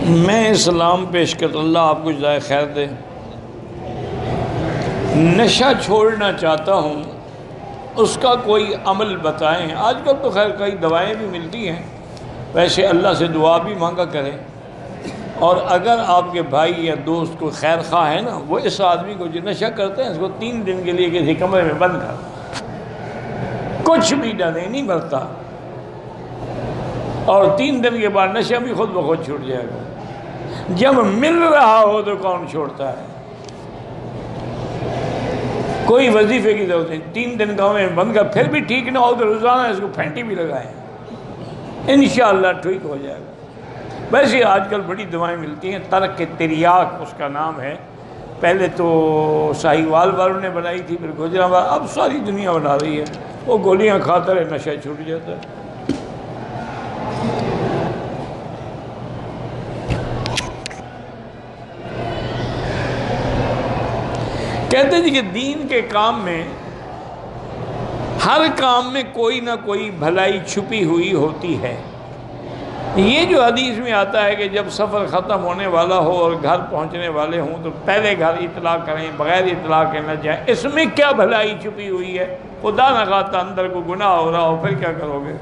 میں اسلام پیش کر اللہ آپ کو جزائے خیر دے۔ نشہ چھوڑنا چاہتا ہوں، اس کا کوئی عمل بتائیں۔ آج کل تو خیر کئی دوائیں بھی ملتی ہیں، ویسے اللہ سے دعا بھی مانگا کریں، اور اگر آپ کے بھائی یا دوست کو خیر خواہ ہے نا، وہ اس آدمی کو جو نشہ کرتے ہیں اس کو 3 دن کے لیے کسی کمرے میں بند کر، کچھ بھی ڈرے نہیں برتا، اور 3 دن کے بعد نشہ بھی خود بخود چھوٹ جائے گا۔ جب مل رہا ہو تو کون چھوڑتا ہے؟ کوئی وظیفے کی ضرورت نہیں، 3 دن کمرے میں بند کر، پھر بھی ٹھیک نہ ہو تو روزانہ اس کو پھینٹی بھی لگائیں، انشاءاللہ ٹھیک ہو جائے گا۔ ویسے آج کل بڑی دوائیں ملتی ہیں، ترک تریاک اس کا نام ہے، پہلے تو ساہیوال والوں نے بنائی تھی، پھر گجرات، اب ساری دنیا بنا رہی ہے، وہ گولیاں کھاتا رہے نشہ چھوٹ جاتا ہے۔ کہتے ہیں کہ دین کے کام میں، ہر کام میں کوئی نہ کوئی بھلائی چھپی ہوئی ہوتی ہے۔ یہ جو حدیث میں آتا ہے کہ جب سفر ختم ہونے والا ہو اور گھر پہنچنے والے ہوں تو پہلے گھر اطلاع کریں، بغیر اطلاع کے نہ جائیں، اس میں کیا بھلائی چھپی ہوئی ہے؟ خدا نہ خواستہ اندر کو گناہ ہو رہا ہو، پھر کیا کرو گے؟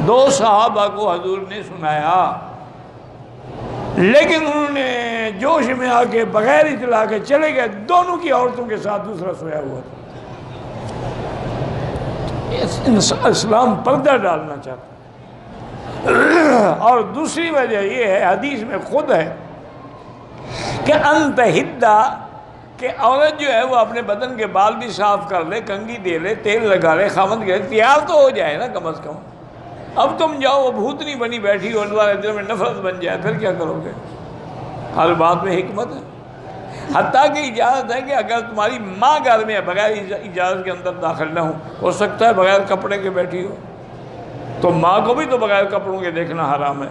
2 صحابہ کو حضور نے سنایا، لیکن انہوں نے جوش میں آ کے بغیر اطلاع کے چلے گئے، دونوں کی عورتوں کے ساتھ دوسرا سویا ہوا تھا۔ اسلام پردہ ڈالنا چاہتا ہے۔ اور دوسری وجہ یہ ہے، حدیث میں خود ہے کہ انت ہدہ، کہ عورت جو ہے وہ اپنے بدن کے بال بھی صاف کر لے، کنگھی دے لے، تیل لگا لے، خاوند کے تیار تو ہو جائے نا کم از کم۔ اب تم جاؤ وہ بھوتنی بنی بیٹھی ہو، تمہارے دل میں نفرت بن جائے، پھر کیا کرو گے؟ ہر بات میں حکمت ہے۔ حتیٰ کہ اجازت ہے کہ اگر تمہاری ماں گھر میں بغیر اجازت کے اندر داخل نہ ہو سکتا ہے بغیر کپڑے کے بیٹھی ہو، تو ماں کو بھی تو بغیر کپڑوں کے دیکھنا حرام ہے۔